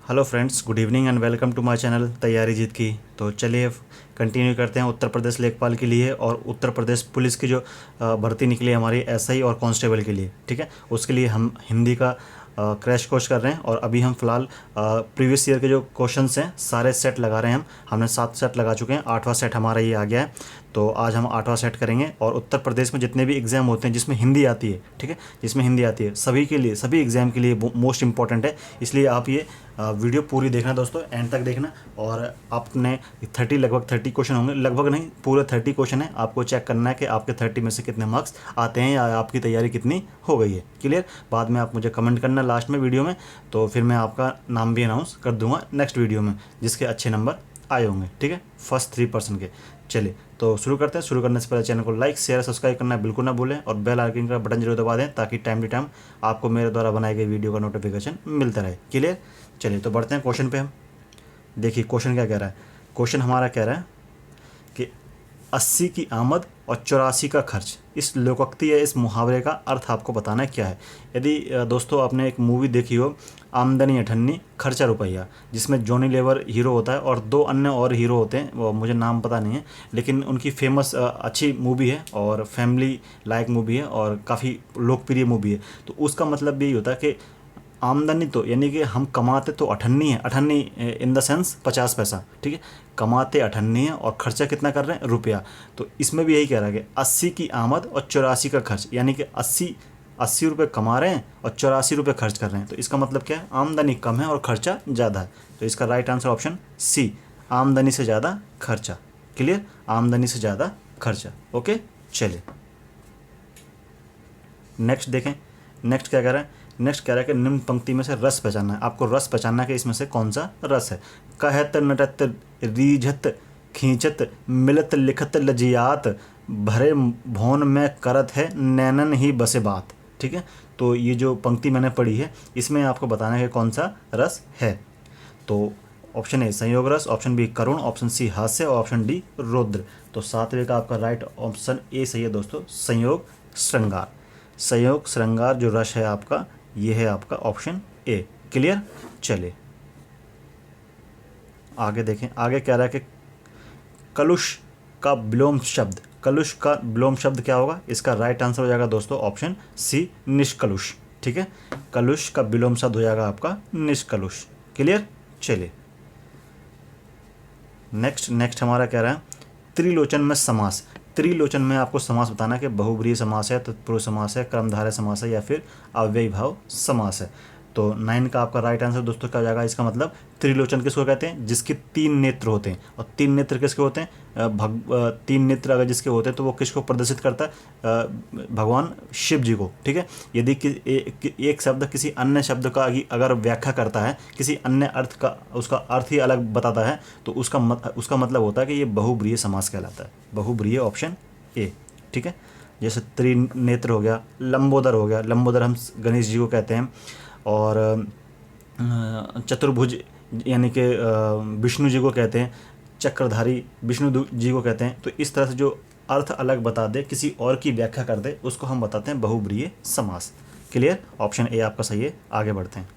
Hello friends, good evening and welcome to my channel तैयारी जीत की। तो चलिए कंटिन्यू करते हैं उत्तर प्रदेश लेखपाल के लिए और उत्तर प्रदेश पुलिस की जो भर्ती निकली है हमारी एसआई और कांस्टेबल के लिए। ठीक है, उसके लिए हम हिंदी का क्रैश कोर्स कर रहे हैं और अभी हम फ़िलहाल प्रीवियस ईयर के जो क्वेश्चंस हैं सारे सेट लगा रहे हैं। हमने 7 सेट लगा चुके हैं, 8वां सेट हमारा ये आ गया है। तो आज हम 8वां सेट करेंगे और उत्तर प्रदेश में जितने भी एग्ज़ाम होते हैं जिसमें हिंदी आती है, ठीक है, जिसमें हिंदी आती है सभी के लिए, सभी एग्ज़ाम के लिए मोस्ट इंपॉर्टेंट है। इसलिए आप ये वीडियो पूरी देखना दोस्तों, एंड तक देखना। और आपने 30 लगभग 30 क्वेश्चन होंगे, लगभग नहीं पूरे 30 क्वेश्चन है। आपको चेक करना है कि आपके 30 में से कितने मार्क्स आते हैं या आपकी तैयारी कितनी हो गई है। क्लियर? बाद में आप मुझे कमेंट करना लास्ट में वीडियो में, तो फिर मैं आपका नाम भी अनाउंस कर दूंगा नेक्स्ट वीडियो में जिसके अच्छे नंबर आए होंगे। ठीक है, फर्स्ट 3% के। चलिए तो शुरू करते हैं। शुरू करने से पहले चैनल को लाइक शेयर सब्सक्राइब करना बिल्कुल ना भूलें और बेल आइकन का बटन जरूर दबा दें ताकि टाइम टू टाइम आपको मेरे द्वारा बनाई गई वीडियो का नोटिफिकेशन मिलता रहे। क्लियर? चलिए तो बढ़ते हैं क्वेश्चन पे हम। देखिए क्वेश्चन क्या कह रहा है। क्वेश्चन हमारा कह रहा है कि 80 की आमद और 84 का खर्च, इस लोकोक्ति या इस मुहावरे का अर्थ आपको बताना है क्या है। यदि दोस्तों आपने एक मूवी देखी हो आमदनी अठन्नी खर्चा रुपया, जिसमें जॉनी लेवर हीरो होता है और 2 अन्य और हीरो होते हैं, वो मुझे नाम पता नहीं है, लेकिन उनकी फेमस अच्छी मूवी है और फैमिली लाइक मूवी है और काफ़ी लोकप्रिय मूवी है। तो उसका मतलब भी यही होता है कि आमदनी तो यानी कि हम कमाते तो अठन्नी है, अठन्नी इन द सेंस 50 पैसा, ठीक है, कमाते अठन्नी है और खर्चा कितना कर रहे हैं, रुपया। तो इसमें भी यही कह रहा है कि 80 की आमद और 84 का खर्च, यानी कि 80 रुपये कमा रहे हैं और 84 रुपये खर्च कर रहे हैं। तो इसका मतलब क्या है, आमदनी कम है और खर्चा ज़्यादा है। तो इसका राइट आंसर ऑप्शन सी, आमदनी से ज़्यादा खर्चा। क्लियर? आमदनी से ज़्यादा खर्चा। ओके, चलिए नेक्स्ट देखें। नेक्स्ट क्या कह रहा है। नेक्स्ट कह रहा है कि निम्न पंक्ति में से रस पहचानना है। आपको रस पहचानना है कि इसमें से कौन सा रस है। कहत नटत रीझत खींचत मिलत लिखत लजियात भरे भौन में करत है नैनन ही बसे बात। ठीक है, तो ये जो पंक्ति मैंने पढ़ी है इसमें आपको बताना है कि कौन सा रस है। तो ऑप्शन ए संयोग रस, ऑप्शन बी करुण, ऑप्शन सी हास्य और ऑप्शन डी रौद्र। तो 7वें का आपका राइट ऑप्शन ए सही है दोस्तों, संयोग श्रृंगार। संयोग श्रृंगार जो रस है आपका, ये है आपका ऑप्शन ए। क्लियर? चलिए आगे देखें। आगे कह रहा है कि कलुष का विलोम शब्द, कलुष का विलोम शब्द क्या होगा। इसका राइट आंसर हो जाएगा दोस्तों ऑप्शन सी निष्कलुष। ठीक है, कलुष का विलोम शब्द हो जाएगा आपका निष्कलुष। क्लियर? चलिए नेक्स्ट हमारा कह रहा है त्रिलोचन में समास। त्रिलोचन में आपको समास बताना है कि बहुब्रीहि समास है, तत्पुरुष समास है, कर्मधारय समास है या फिर अव्ययी भाव समास है। तो 9 का आपका राइट आंसर दोस्तों क्या हो जाएगा। इसका मतलब त्रिलोचन किसको कहते हैं, जिसके 3 नेत्र होते हैं। और 3 नेत्र किसके होते हैं, 3 नेत्र अगर जिसके होते हैं तो वो किसको प्रदर्शित करता है, भगवान शिव जी को। ठीक है, यदि एक शब्द किसी अन्य शब्द का अगर व्याख्या करता है, किसी अन्य अर्थ का, उसका अर्थ ही अलग बताता है, तो उसका मतलब होता है कि ये बहुब्रीहि समास कहलाता है। बहुब्रीहि ऑप्शन ए। ठीक है, जैसे त्रिनेत्र हो गया, लंबोदर हो गया, लंबोदर हम गणेश जी को कहते हैं, और चतुर्भुज यानी कि विष्णु जी को कहते हैं, चक्रधारी विष्णु जी को कहते हैं। तो इस तरह से जो अर्थ अलग बता दे, किसी और की व्याख्या कर दे, उसको हम बताते हैं बहुब्रीहि समास। क्लियर? ऑप्शन ए आपका सही है। आगे बढ़ते हैं।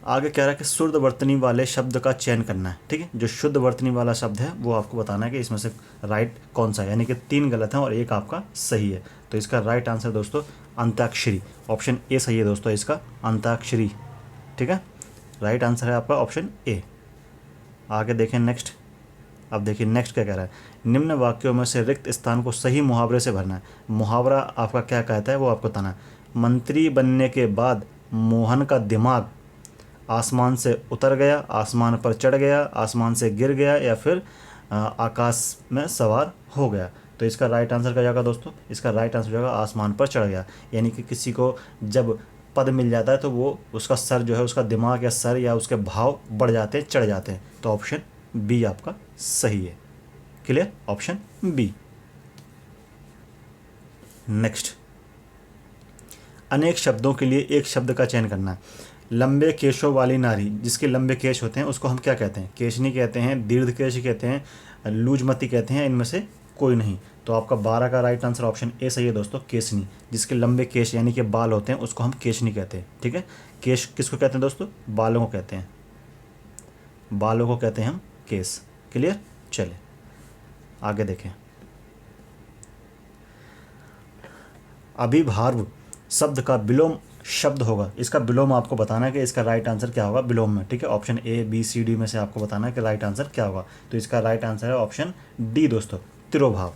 आगे कह रहा है कि शुद्ध वर्तनी वाले शब्द का चयन करना है। ठीक है, जो शुद्ध वर्तनी वाला शब्द है वो आपको बताना है कि इसमें से राइट कौन सा है, यानी कि 3 गलत हैं और 1 आपका सही है। तो इसका राइट आंसर दोस्तों अंताक्षरी, ऑप्शन ए सही है दोस्तों इसका, अंताक्षरी। ठीक है, राइट आंसर है आपका ऑप्शन ए। आगे देखें नेक्स्ट। अब देखिए नेक्स्ट क्या कह रहा है। निम्न वाक्यों में से रिक्त स्थान को सही मुहावरे से भरना है। मुहावरा आपका क्या कहता है वो आपको बताना है। मंत्री बनने के बाद मोहन का दिमाग आसमान से उतर गया, आसमान पर चढ़ गया, आसमान से गिर गया या फिर आकाश में सवार हो गया। तो इसका राइट आंसर क्या जाएगा दोस्तों। इसका राइट आंसर जाएगा आसमान पर चढ़ गया। यानी कि किसी को जब पद मिल जाता है तो वो उसका सर जो है, उसका दिमाग या सर या उसके भाव बढ़ जाते हैं, चढ़ जाते हैं। तो ऑप्शन बी आपका सही है। क्लियर? Option B. नेक्स्ट, अनेक शब्दों के लिए एक शब्द का चयन करना है। लंबे केशों वाली नारी, जिसके लंबे केश होते हैं उसको हम क्या कहते हैं, केशनी कहते हैं, दीर्घ केश कहते हैं, लूजमती कहते हैं, इनमें से कोई नहीं। तो आपका 12 का राइट आंसर ऑप्शन ए सही है दोस्तों, केशनी। जिसके लंबे केश यानी कि बाल होते हैं उसको हम केशनी कहते हैं, ठीक है। केश किसको कहते हैं दोस्तों? बालों को कहते हैं, बालों को कहते हैं हम केस। क्लियर? चले आगे देखें। अभिभार्व शब्द का विलोम शब्द होगा, इसका विलोम आपको बताना है कि इसका राइट आंसर क्या होगा विलोम में, ठीक है। Option A B C D में से आपको बताना है कि राइट आंसर क्या होगा। तो इसका राइट आंसर है ऑप्शन डी दोस्तों, तिरोभाव।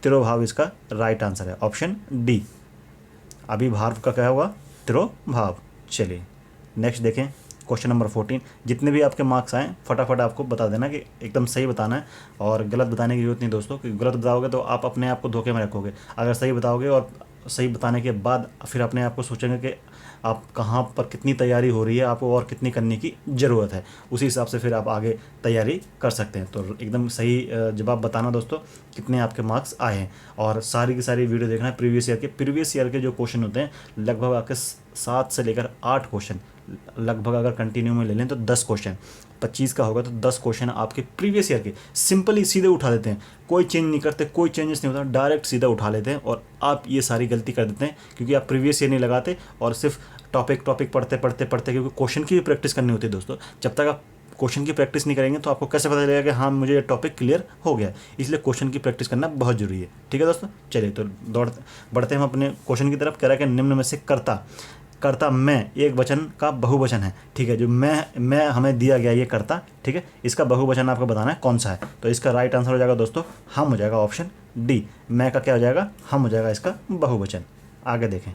तिरोभाव इसका राइट आंसर है, ऑप्शन डी। अभिभार्व का क्या होगा? तिरोभाव। चलिए नेक्स्ट देखें क्वेश्चन नंबर 14। जितने भी आपके मार्क्स आए फटाफट आपको बता देना कि एकदम सही बताना है, और गलत बताने की जरूरत नहीं दोस्तों, कि गलत बताओगे तो आप अपने आप को धोखे में रखोगे। अगर सही बताओगे और सही बताने के बाद फिर अपने आप को सोचेंगे कि आप कहाँ पर कितनी तैयारी हो रही है, आपको और कितनी करने की ज़रूरत है, उसी हिसाब से फिर आप आगे तैयारी कर सकते हैं। तो एकदम सही जवाब बताना दोस्तों कितने आपके मार्क्स आए हैं, और सारी की सारी वीडियो देखना है प्रीवियस ईयर के जो क्वेश्चन होते हैं लगभग आपके 7 से लेकर 8 क्वेश्चन, लगभग अगर कंटिन्यू में ले लें तो 10 क्वेश्चन, 25 का होगा तो 10 क्वेश्चन आपके प्रीवियस ईयर के सिंपली सीधे उठा देते हैं, कोई चेंज नहीं करते, कोई चेंजेस नहीं होता, डायरेक्ट सीधा उठा लेते हैं। और आप ये सारी गलती कर देते हैं क्योंकि आप प्रीवियस ईयर नहीं लगाते और सिर्फ टॉपिक पढ़ते क्योंकि क्वेश्चन की भी प्रैक्टिस करनी होती है दोस्तों। जब तक आप क्वेश्चन की प्रैक्टिस नहीं करेंगे तो आपको कैसे पता चलेगा कि हाँ मुझे ये टॉपिक क्लियर हो गया। इसलिए क्वेश्चन की प्रैक्टिस करना बहुत जरूरी है, ठीक है दोस्तों। चलिए तो बढ़ते हैं हम अपने क्वेश्चन की तरफ। कह रहा है कि निम्न में से कर्ता मैं एक वचन का बहुवचन है, ठीक है। जो मैं हमें दिया गया ये कर्ता, ठीक है, इसका बहुवचन आपको बताना है कौन सा है। तो इसका राइट आंसर हो जाएगा दोस्तों हम हो जाएगा ऑप्शन डी। मैं का क्या हो जाएगा? हम हो जाएगा इसका बहुवचन। आगे देखें,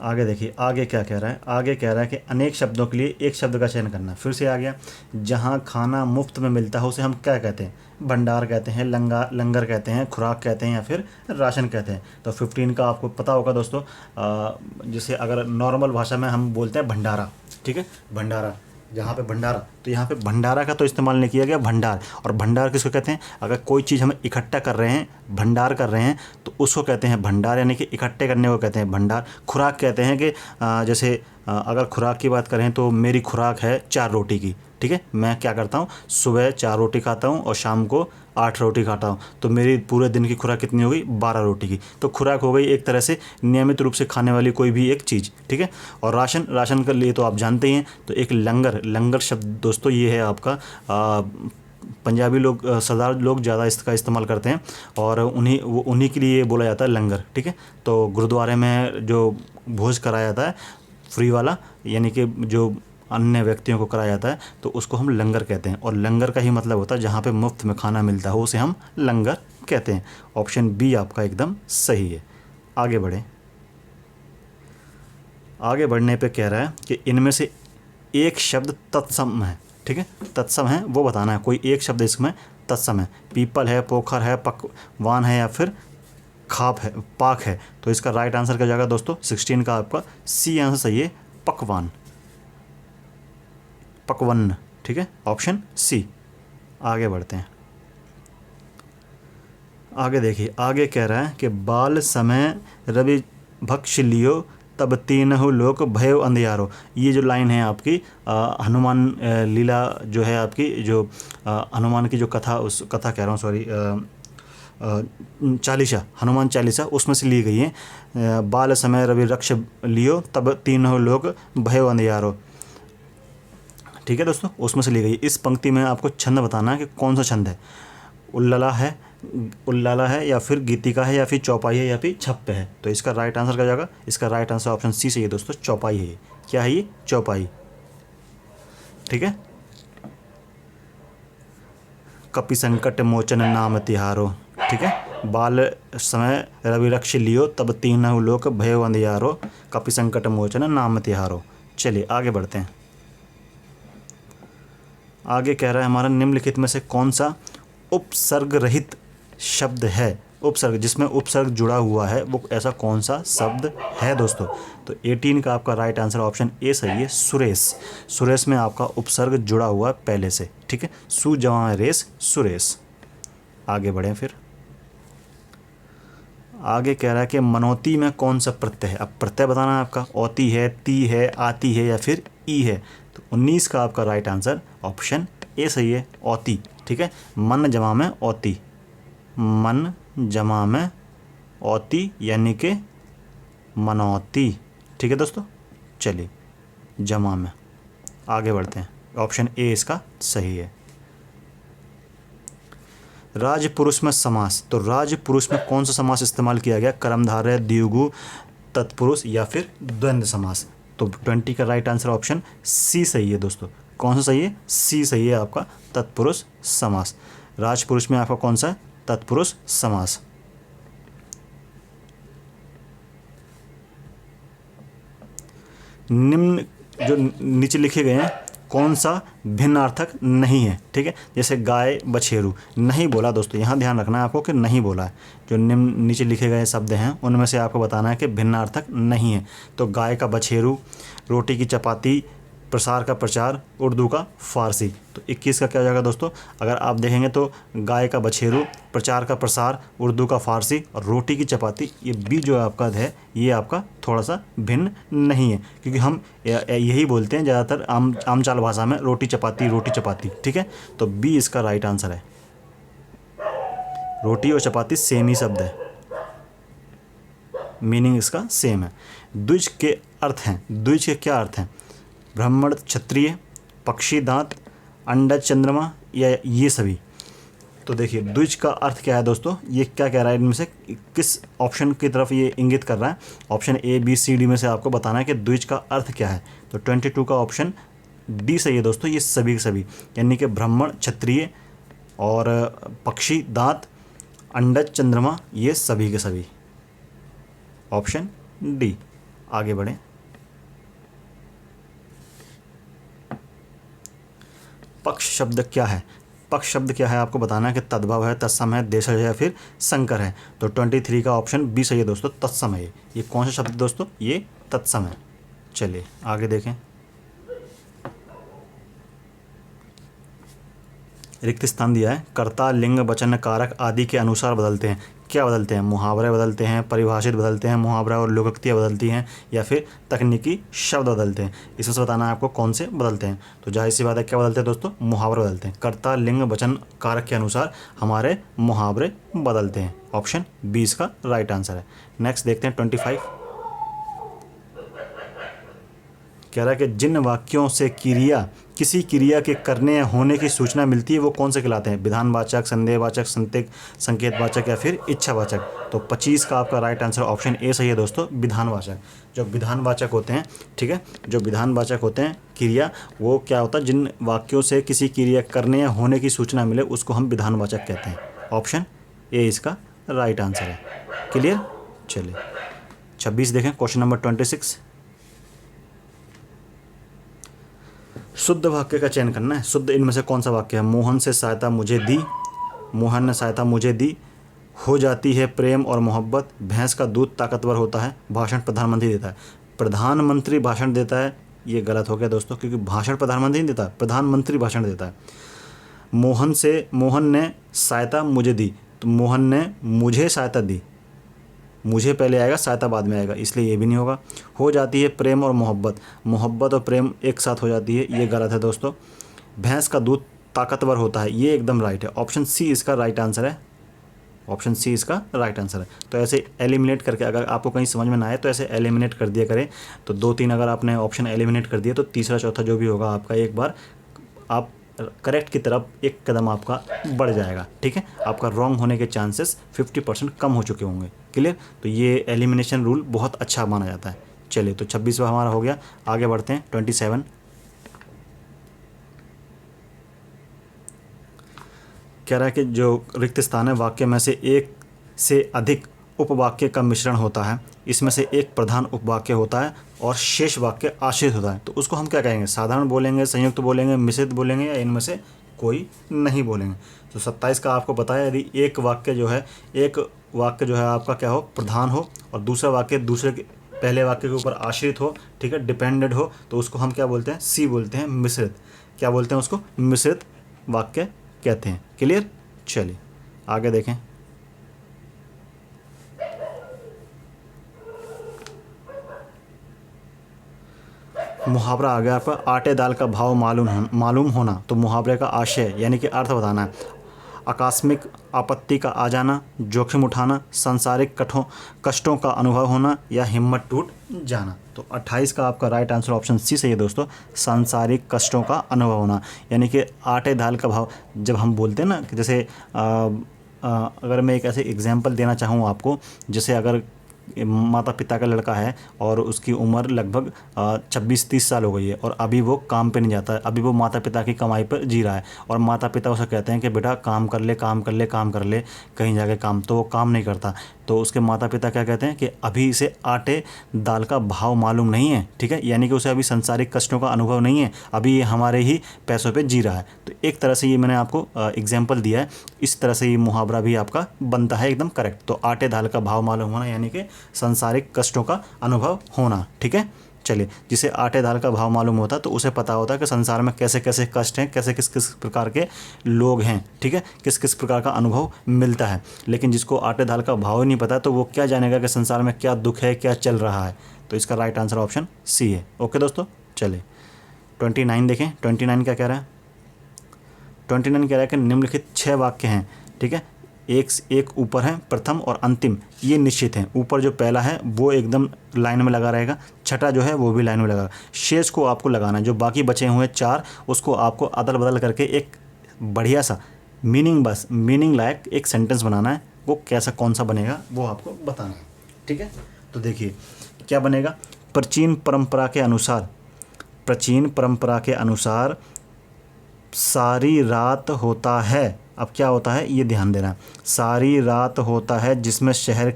आगे देखिए आगे क्या कह रहा है। आगे कह रहा है कि अनेक शब्दों के लिए एक शब्द का चयन करना। फिर से आ गया, जहाँ खाना मुफ्त में मिलता है उसे हम क्या कहते हैं? भंडार कहते हैं, लंगर कहते हैं, खुराक कहते हैं, या फिर राशन कहते हैं। तो 15 का आपको पता होगा दोस्तों, जैसे अगर नॉर्मल भाषा में हम बोलते हैं भंडारा, ठीक है, भंडारा। जहाँ पे भंडारा, तो यहाँ पे भंडारा का तो इस्तेमाल नहीं किया गया, भंडार। और भंडार किसको कहते हैं? अगर कोई चीज़ हम इकट्ठा कर रहे हैं, भंडार कर रहे हैं, तो उसको कहते हैं भंडार, यानी कि इकट्ठे करने को कहते हैं भंडार। खुराक कहते हैं कि जैसे अगर खुराक की बात करें तो मेरी खुराक है 4 रोटी की, ठीक है। मैं क्या करता हूँ? सुबह 4 रोटी खाता हूँ और शाम को 8 रोटी खाता हूँ, तो मेरी पूरे दिन की खुराक कितनी हो गई? 12 रोटी की। तो खुराक हो गई एक तरह से नियमित रूप से खाने वाली कोई भी एक चीज़, ठीक है। और राशन के लिए तो आप जानते ही हैं। तो एक लंगर शब्द दोस्तों ये है आपका पंजाबी लोग, सरदार लोग ज़्यादा इसका इस्तेमाल करते हैं, और उन्हीं के लिए बोला जाता है लंगर, ठीक है। तो गुरुद्वारे में जो भोज कराया जाता है फ्री वाला, यानी कि जो अन्य व्यक्तियों को कराया जाता है, तो उसको हम लंगर कहते हैं। और लंगर का ही मतलब होता है जहाँ पे मुफ्त में खाना मिलता है, उसे हम लंगर कहते हैं। ऑप्शन बी आपका एकदम सही है। आगे बढ़ें। आगे बढ़ने पे कह रहा है कि इनमें से एक शब्द तत्सम है, ठीक है, तत्सम है वो बताना है। कोई एक शब्द इसमें तत्सम है। पीपल है, पोखर है, पकवान है, या फिर खाप है, पाक है। तो इसका राइट आंसर क्या जाएगा दोस्तों? 16 का आपका सी आंसर सही है, पकवान, पकवन्न, ठीक है, ऑप्शन सी। आगे बढ़ते हैं। आगे देखिए, आगे कह रहा है कि बाल समय रवि भक्ष लियो तब तीनहु लोक भयो अंधियारो। ये जो लाइन है आपकी हनुमान लीला जो है आपकी, जो हनुमान की जो कथा, उस कथा कह रहा हूँ सॉरी, चालीसा, हनुमान चालीसा, उसमें से ली गई है। बाल समय रवि रक्ष लियो तब तीनों लोग भयो अंधियारो, ठीक है दोस्तों, उसमें से ली गई। इस पंक्ति में आपको छंद बताना है कि कौन सा छंद है। उल्लाला है, या फिर गीतिका है, या फिर चौपाई है, या फिर छप्प है। तो इसका राइट आंसर क्या जाएगा? इसका राइट आंसर ऑप्शन सी सही है दोस्तों, चौपाई है। क्या है ये? चौपाई, ठीक है। कपि संकट मोचन नाम तिहारो, ठीक है। बाल समय रवि रक्ष लियो तब तीनहु लोक भयो अंधियारो, कपि संकट मोचन नाम तिहारो। चलिए आगे बढ़ते हैं। आगे कह रहा है हमारा निम्नलिखित में से कौन सा उपसर्ग रहित शब्द है? उपसर्ग, जिसमें उपसर्ग जुड़ा हुआ है, वो ऐसा कौन सा शब्द है दोस्तों? तो 18 का आपका राइट आंसर ऑप्शन ए सही है, सुरेश। सुरेश में आपका उपसर्ग जुड़ा हुआ है पहले से, ठीक है। सु जवां रेस, सुरेश। आगे बढ़ें फिर। आगे कह रहा है कि मनौती में कौन सा प्रत्यय है? अब प्रत्यय बताना है आपका, औती है, ती है, आती है, या फिर ई है। तो 19 का आपका राइट आंसर ऑप्शन ए सही है, औती, ठीक है। मन जमा में औती, मन जमा में औती यानी कि मनौती, ठीक है दोस्तों। चलिए जमा में आगे बढ़ते हैं, ऑप्शन ए इसका सही है। राजपुरुष में समास, तो राजपुरुष में कौन सा समास इस्तेमाल किया गया? कर्मधारय, द्विगु, तत्पुरुष या फिर द्वंद्व समास। तो 20 का राइट आंसर ऑप्शन सी सही है दोस्तों। कौन सा सही है? सी सही है आपका, तत्पुरुष समास। राजपुरुष में आपका कौन सा है? तत्पुरुष समास। निम्न जो नीचे लिखे गए हैं कौन सा भिन्नार्थक नहीं है? ठीक है, जैसे गाय, बछेरू, नहीं बोला दोस्तों, यहाँ ध्यान रखना है आपको कि नहीं बोला है। जो निम्न नीचे लिखे गए शब्द हैं उनमें से आपको बताना है कि भिन्नार्थक नहीं है। तो गाय का बछेरू, रोटी की चपाती, प्रसार का प्रचार, उर्दू का फारसी। तो 21 का क्या हो जाएगा दोस्तों? अगर आप देखेंगे तो गाय का बछेरू, प्रचार का प्रसार, उर्दू का फारसी और रोटी की चपाती, ये बी जो आपका है ये आपका थोड़ा सा भिन्न नहीं है, क्योंकि हम यही बोलते हैं ज़्यादातर आम चाल भाषा में, रोटी चपाती, ठीक है। तो बी इसका राइट आंसर है। रोटी और चपाती सेम ही शब्द है, मीनिंग इसका सेम है। द्विज के अर्थ हैं, द्विज के क्या अर्थ हैं? ब्राह्मण, क्षत्रिय, पक्षी, दांत, अंडा, चंद्रमा या ये सभी। तो देखिए द्विज का अर्थ क्या है दोस्तों, ये क्या कह रहा है, इनमें से किस ऑप्शन की तरफ ये इंगित कर रहा है? Option A, B, C, D में से आपको बताना है कि द्विज का अर्थ क्या है। तो 22 का ऑप्शन डी सही है दोस्तों, ये सभी के सभी, यानी कि ब्राह्मण, क्षत्रिय और पक्षी, दांत, अंडा, चंद्रमा, ये सभी के सभी, ऑप्शन डी। आगे बढ़ें। पक्ष शब्द क्या है? पक्ष शब्द क्या है आपको बताना है कि तद्भव है, तत्सम है, देशज है या फिर संकर है। तो 23 का ऑप्शन बी सही है दोस्तों, तत्सम है। ये कौन सा शब्द है दोस्तों? ये तत्सम है। चलिए आगे देखें। रिक्त स्थान दिया है, कर्ता, लिंग, वचन, कारक आदि के अनुसार बदलते हैं। क्या बदलते हैं? मुहावरे बदलते हैं, परिभाषित बदलते हैं, मुहावरा और लोकोक्तियाँ बदलती हैं या फिर तकनीकी शब्द बदलते हैं। इसमें से बताना है आपको कौन से बदलते हैं। तो जाहिर सी बात है क्या बदलते हैं दोस्तों? मुहावरे बदलते हैं। कर्ता, लिंग, वचन, कारक के अनुसार हमारे मुहावरे बदलते हैं। ऑप्शन बी इसका राइट आंसर है। नेक्स्ट देखते हैं 25। कह रहा है कि जिन वाक्यों से क्रिया, किसी क्रिया के करने या होने की सूचना मिलती है वो कौन से कहलाते हैं? विधानवाचक, संदेहवाचक, संकेतवाचक या फिर इच्छावाचक। तो 25 का आपका राइट आंसर ऑप्शन ए सही है दोस्तों, विधानवाचक। जो विधानवाचक होते हैं, ठीक है, जो विधानवाचक होते हैं क्रिया, वो क्या होता है? जिन वाक्यों से किसी क्रिया करने या होने की सूचना मिले उसको हम विधानवाचक कहते हैं। ऑप्शन ए इसका राइट आंसर है। क्लियर? चलिए 26 देखें, क्वेश्चन नंबर 26। शुद्ध वाक्य का चयन करना है। शुद्ध इनमें से कौन सा वाक्य है? मोहन से सहायता मुझे दी, मोहन ने सहायता मुझे दी, हो जाती है प्रेम और मोहब्बत, भैंस का दूध ताकतवर होता है, भाषण प्रधानमंत्री देता है। प्रधानमंत्री भाषण देता है, ये गलत हो गया दोस्तों, क्योंकि भाषण प्रधानमंत्री नहीं देता, प्रधानमंत्री भाषण देता है। मोहन ने सहायता मुझे दी, तो मोहन ने मुझे सहायता दी, मुझे पहले आएगा, सहायता बाद में आएगा, इसलिए ये भी नहीं होगा। हो जाती है प्रेम और मोहब्बत, मोहब्बत और प्रेम एक साथ हो जाती है, ये गलत है दोस्तों। भैंस का दूध ताकतवर होता है, ये एकदम राइट है। ऑप्शन सी इसका राइट आंसर है, ऑप्शन सी इसका राइट आंसर है। तो ऐसे एलिमिनेट करके, अगर आपको कहीं समझ में ना आए तो ऐसे एलिमिनेट कर दिया करें। तो 2-3 अगर आपने ऑप्शन एलिमिनेट कर दिए तो तीसरा चौथा जो भी होगा आपका, एक बार आप करेक्ट की तरफ एक कदम आपका बढ़ जाएगा, ठीक है। आपका रॉन्ग होने के चांसेस 50% कम हो चुके होंगे। क्लियर? तो ये एलिमिनेशन रूल बहुत अच्छा माना जाता है। चलिए तो 26वां हमारा हो गया, आगे बढ़ते हैं 27। कह रहा है कि जो रिक्त स्थान है, वाक्य में से एक से अधिक उपवाक्य का मिश्रण होता है, इसमें से एक प्रधान उपवाक्य होता है और शेष वाक्य आश्रित होता है, तो उसको हम क्या कहेंगे? साधारण बोलेंगे, संयुक्त बोलेंगे, मिश्रित बोलेंगे या इनमें से कोई नहीं बोलेंगे। तो 27 का आपको बताया, यदि एक वाक्य जो है आपका क्या हो? प्रधान हो, और दूसरा वाक्य दूसरे के पहले वाक्य के ऊपर आश्रित हो, ठीक है, डिपेंडेंट हो, तो उसको हम क्या बोलते हैं? सी बोलते हैं, मिश्रित। क्या बोलते हैं उसको? मिश्रित वाक्य कहते हैं। क्लियर? चलिए आगे देखें। मुहावरा आ गया आपका, आटे दाल का भाव मालूम होना। तो मुहावरे का आशय यानी कि अर्थ बताना है। आकस्मिक आपत्ति का आ जाना, जोखिम उठाना, सांसारिक कष्टों का अनुभव होना या हिम्मत टूट जाना। तो 28 का आपका राइट आंसर ऑप्शन सी सही है दोस्तों, सांसारिक कष्टों का अनुभव होना। यानी कि आटे दाल का भाव जब हम बोलते हैं ना कि जैसे अगर मैं एक ऐसे एग्जांपल देना चाहूँ आपको, जैसे अगर माता पिता का लड़का है और उसकी उम्र लगभग 26-30 साल हो गई है और अभी वो काम पे नहीं जाता है, अभी वो माता पिता की कमाई पर जी रहा है और माता पिता उसे कहते हैं कि बेटा काम कर ले, काम कर ले, काम कर ले कहीं जाके काम, तो वो काम नहीं करता। तो उसके माता पिता क्या कहते हैं कि अभी इसे आटे दाल का भाव मालूम नहीं है, ठीक है, यानी कि उसे अभी संसारिक कष्टों का अनुभव नहीं है, अभी ये हमारे ही पैसों पे जी रहा है। तो एक तरह से ये मैंने आपको एग्जाम्पल दिया है, इस तरह से ये मुहावरा भी आपका बनता है एकदम करेक्ट। तो आटे दाल का भाव मालूम होना यानी कि संसारिक कष्टों का अनुभव होना, ठीक है। चलिए, जिसे आटे दाल का भाव मालूम होता है तो उसे पता होता है कि संसार में कैसे कैसे कष्ट हैं, कैसे किस किस प्रकार के लोग हैं, ठीक है, किस किस प्रकार का अनुभव मिलता है। लेकिन जिसको आटे दाल का भाव ही नहीं पता तो वो क्या जानेगा कि संसार में क्या दुख है, क्या चल रहा है। तो इसका राइट आंसर ऑप्शन सी है। ओके दोस्तों, चलिए 29 देखें। 29 क्या कह रहा है? 29 कह रहा है कि निम्नलिखित 6 वाक्य हैं, ठीक है, एक ऊपर है, प्रथम और अंतिम ये निश्चित हैं। ऊपर जो पहला है वो एकदम लाइन में लगा रहेगा, छठा जो है वो भी लाइन में लगा, शेष को आपको लगाना है। जो बाकी बचे हुए 4 उसको आपको अदल बदल करके एक बढ़िया सा मीनिंग लायक एक सेंटेंस बनाना है। वो कैसा कौन सा बनेगा वो आपको बताना है, ठीक है। तो देखिए क्या बनेगा, प्राचीन परंपरा के अनुसार सारी रात होता है। अब क्या होता है ये ध्यान देना, सारी रात होता है जिसमें शहर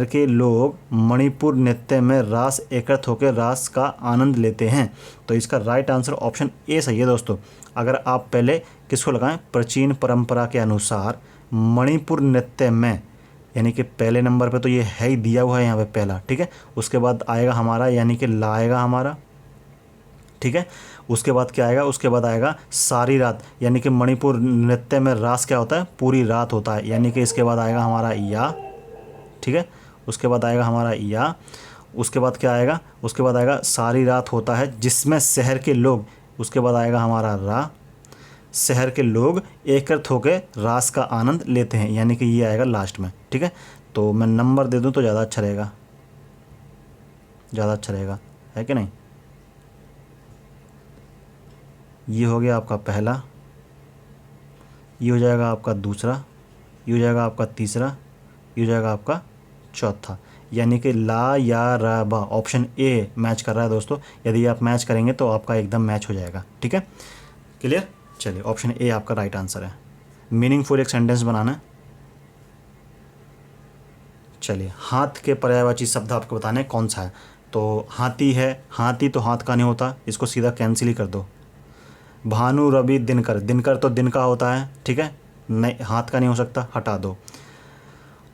के लोग मणिपुर नृत्य में रास एकत्र होकर रास का आनंद लेते हैं। तो इसका राइट आंसर ऑप्शन ए सही है दोस्तों। अगर आप पहले किसको लगाएं, प्राचीन परंपरा के अनुसार मणिपुर नृत्य में, यानी कि पहले नंबर पे तो ये है ही दिया हुआ है यहाँ पे पहला, ठीक है। उसके बाद आएगा हमारा यानी कि लाएगा हमारा, ठीक है। उसके बाद क्या आएगा, उसके बाद आएगा सारी रात, यानी कि मणिपुर नृत्य में रास क्या होता है, पूरी रात होता है, यानी कि इसके बाद आएगा हमारा या, ठीक है। उसके बाद आएगा हमारा या, उसके बाद क्या आएगा, उसके बाद आएगा सारी रात होता है जिसमें शहर के लोग, उसके बाद आएगा हमारा रा, शहर के लोग एकत्र होकर रास का आनंद लेते हैं, यानी कि ये आएगा लास्ट में, ठीक है। तो मैं नंबर दे दूं तो ज़्यादा अच्छा रहेगा, है कि नहीं। ये हो गया आपका पहला, ये हो जाएगा आपका दूसरा, ये हो जाएगा आपका तीसरा, ये हो जाएगा आपका चौथा, यानी कि ला या रा बा ऑप्शन ए मैच कर रहा है दोस्तों। यदि आप मैच करेंगे तो आपका एकदम मैच हो जाएगा, ठीक है, क्लियर। चलिए ऑप्शन ए आपका राइट आंसर है। मीनिंगफुल एक सेंटेंस बनाना है। चलिए, हाथ के पर्यायवाची शब्द आपको बताने कौन सा है। तो हाथी है, हाथी तो हाथ का नहीं होता, इसको सीधा कैंसिल ही कर दो। भानु रवि दिनकर, दिनकर तो दिन का होता है, ठीक है, नहीं हाथ का नहीं हो सकता, हटा दो।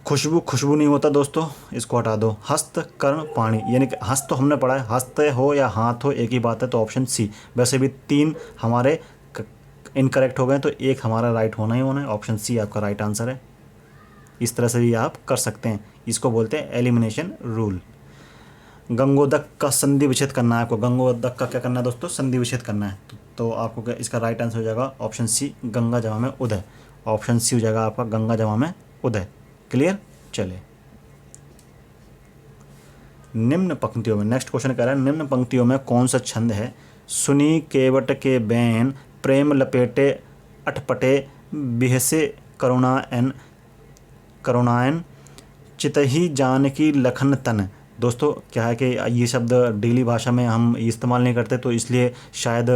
खुशबू नहीं होता दोस्तों, इसको हटा दो। हस्त कर्ण पाणी, यानी कि हस्त तो हमने पढ़ा है, हस्त हो या हाथ हो एक ही बात है, तो ऑप्शन सी। वैसे भी 3 हमारे इनकरेक्ट हो गए तो एक हमारा राइट होना ही होना है, ऑप्शन सी आपका राइट आंसर है। इस तरह से भी आप कर सकते हैं, इसको बोलते हैं एलिमिनेशन रूल। गंगोदक का संधि विच्छेद करना है आपको, गंगोदक का क्या करना है दोस्तों, संधि विच्छेद करना है। तो आपको क्या इसका राइट आंसर हो जाएगा ऑप्शन सी, गंगा जमा में उदय। ऑप्शन सी हो जाएगा आपका गंगा जमा में उदय, क्लियर। चलिए निम्न पंक्तियों में, नेक्स्ट क्वेश्चन कह रहा है निम्न पंक्तियों में कौन सा छंद है। सुनी केवट के बैन, प्रेम लपेटे अटपटे, बिहसे करुणायन, चितही जानकी लखन तन। दोस्तों क्या है कि ये शब्द डेली भाषा में हम इस्तेमाल नहीं करते, तो इसलिए शायद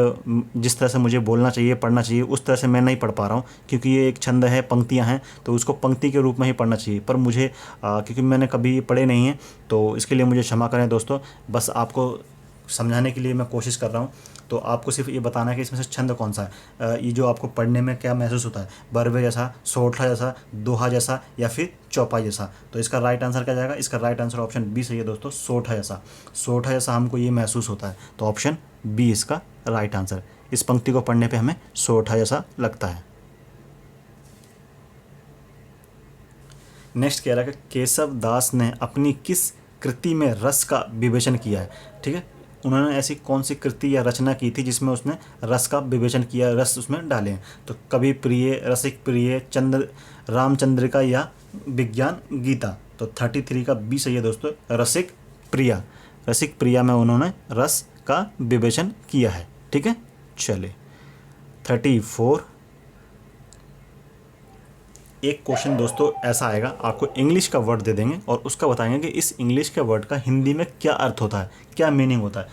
जिस तरह से मुझे बोलना चाहिए, पढ़ना चाहिए, उस तरह से मैं नहीं पढ़ पा रहा हूँ, क्योंकि ये एक छंद है, पंक्तियाँ हैं, तो उसको पंक्ति के रूप में ही पढ़ना चाहिए। पर मुझे क्योंकि मैंने कभी पढ़े नहीं हैं तो इसके लिए मुझे क्षमा करें दोस्तों। बस आपको समझाने के लिए मैं कोशिश कर रहा हूँ। तो आपको सिर्फ ये बताना है कि इसमें से छंद कौन सा है। ये जो आपको पढ़ने में क्या महसूस होता है, बरवे जैसा, सोठा जैसा, दोहा जैसा या फिर चौपाई जैसा। तो इसका राइट आंसर क्या जाएगा, इसका राइट आंसर ऑप्शन बी सही है दोस्तों, सोठा जैसा। सोठा जैसा हमको ये महसूस होता है, तो ऑप्शन बी इसका राइट आंसर। इस पंक्ति को पढ़ने पर हमें सोठा जैसा लगता है। नेक्स्ट कह रहा है कि केशव दास ने अपनी किस कृति में रस का विवेचन किया है, ठीक है। उन्होंने ऐसी कौन सी कृति या रचना की थी जिसमें उसने रस का विवेचन किया, रस उसमें डाले हैं। तो कवि प्रिय, रसिक प्रिय, चंद्र रामचंद्रिका या विज्ञान गीता। तो 33 का बी सही है दोस्तों, रसिक प्रिया। रसिक प्रिया में उन्होंने रस का विवेचन किया है, ठीक है। चलिए 34, एक क्वेश्चन दोस्तों ऐसा आएगा, आपको इंग्लिश का वर्ड दे देंगे और उसका बताएंगे कि इस इंग्लिश के वर्ड का हिंदी में क्या अर्थ होता है, क्या मीनिंग होता है।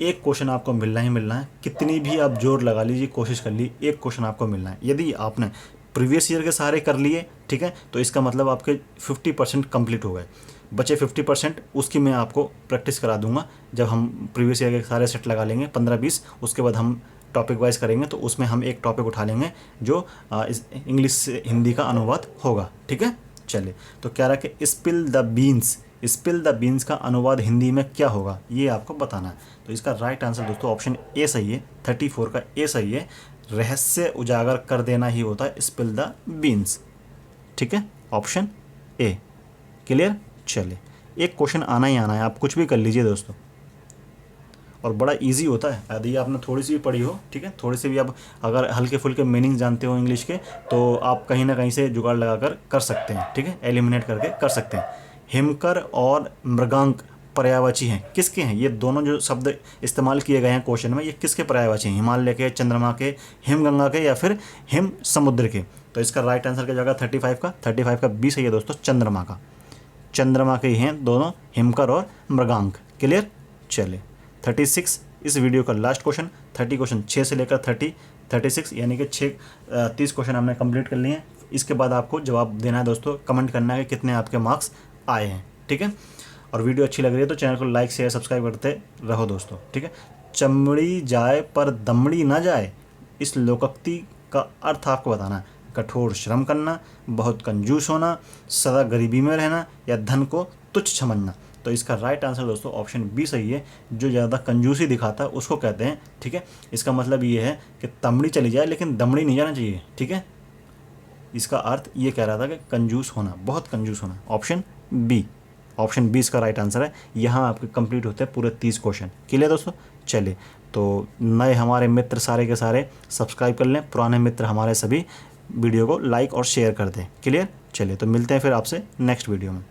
एक क्वेश्चन आपको मिलना ही मिलना है, कितनी भी आप जोर लगा लीजिए, कोशिश कर लीजिए, एक क्वेश्चन आपको मिलना है। यदि आपने प्रीवियस ईयर के सारे कर लिए, ठीक है, तो इसका मतलब आपके 50% कंप्लीट हो गए। बचे 50% उसकी मैं आपको प्रैक्टिस करा दूंगा जब हम प्रीवियस ईयर के सारे सेट लगा लेंगे 15-20। उसके बाद हम टॉपिक वाइज करेंगे, तो उसमें हम एक टॉपिक उठा लेंगे जो इस इंग्लिश से हिंदी का अनुवाद होगा, ठीक है। चलिए, तो क्या रहा कि spill the beans, spill the beans का अनुवाद हिंदी में क्या होगा, ये आपको बताना है। तो इसका राइट आंसर दोस्तों ऑप्शन ए सही है, 34 का ए सही है। रहस्य उजागर कर देना ही होता है स्पिल द बीन्स, ठीक है, ऑप्शन ए। क्लियर। चलिए, एक क्वेश्चन आना ही आना है, आप कुछ भी कर लीजिए दोस्तों, और बड़ा इजी होता है यदि आपने थोड़ी सी भी पढ़ी हो, ठीक है। थोड़ी सी भी आप अगर हल्के फुल्के मीनिंग जानते हो इंग्लिश के, तो आप कहीं ना कहीं से जुगाड़ लगाकर कर सकते हैं, ठीक है, एलिमिनेट करके कर सकते हैं। हिमकर और मृगांक पर्यायवाची हैं, किसके हैं ये दोनों जो शब्द इस्तेमाल किए गए हैं क्वेश्चन में, ये किसके पर्यायवाची हैं, हिमालय के, चंद्रमा के, हिमगंगा के या फिर हिम समुद्र के। तो इसका राइट आंसर क्या जाएगा 35 का बी सही है दोस्तों, चंद्रमा का। चंद्रमा के ही हैं दोनों, हिमकर और मृगांक। क्लियर। चलिए 36 इस वीडियो का लास्ट क्वेश्चन। 30 क्वेश्चन 6 से लेकर 36 यानी कि 30 क्वेश्चन हमने कंप्लीट कर लिए हैं। इसके बाद आपको जवाब देना है दोस्तों, कमेंट करना है कि कितने आपके मार्क्स आए हैं, ठीक है। और वीडियो अच्छी लग रही है तो चैनल को लाइक शेयर सब्सक्राइब करते रहो दोस्तों, ठीक है। चमड़ी जाए पर दमड़ी ना जाए, इस लोकोक्ति का अर्थ आपको बताना है। कठोर श्रम करना, बहुत कंजूस होना, सदा गरीबी में रहना या धन को तुच्छ समझना। तो इसका राइट आंसर दोस्तों ऑप्शन बी सही है, जो ज़्यादा कंजूसी दिखाता है उसको कहते हैं, ठीक है। इसका मतलब ये है कि तमड़ी चली जाए लेकिन दमड़ी नहीं जाना चाहिए, ठीक है। इसका अर्थ ये कह रहा था कि कंजूस होना, बहुत कंजूस होना। ऑप्शन बी इसका राइट आंसर है। यहाँ आपके कंप्लीट होते हैं पूरे 30 क्वेश्चन। क्लियर दोस्तों। चलिए, तो नए हमारे मित्र सारे के सारे सब्सक्राइब कर लें, पुराने मित्र हमारे सभी वीडियो को लाइक और शेयर कर दें। क्लियर। चलिए, तो मिलते हैं फिर आपसे नेक्स्ट वीडियो में।